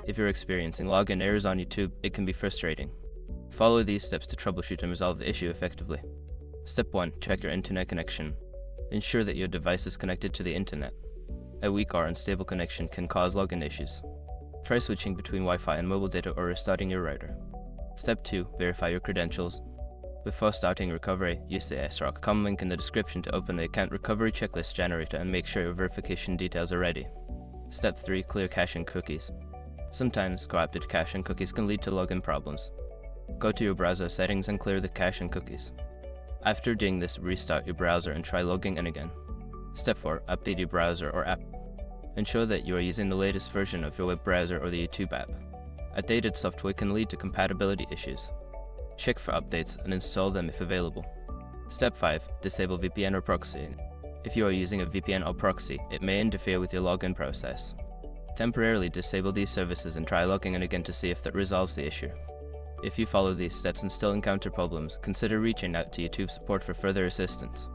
If you're experiencing login errors on YouTube, it can be frustrating. Follow these steps to troubleshoot and resolve the issue effectively. Step 1. Check your internet connection. Ensure that your device is connected to the internet. A weak or unstable connection can cause login issues. Try switching between Wi-Fi and mobile data or restarting your router. Step 2. Verify your credentials. Before starting recovery, use the SROC common link in the description to open the account recovery checklist generator and make sure your verification details are ready. Step 3. Clear cache and cookies. Sometimes corrupted cache and cookies can lead to login problems. Go to your browser settings and clear the cache and cookies. After doing this, restart your browser and try logging in again. Step 4. Update your browser or app. Ensure that you are using the latest version of your web browser or the YouTube app. Outdated software can lead to compatibility issues. Check for updates and install them if available. Step 5. Disable VPN or proxy. If you are using a VPN or proxy, it may interfere with your login process. Temporarily disable these services and try logging in again to see if that resolves the issue. If you follow these steps and still encounter problems, consider reaching out to YouTube support for further assistance.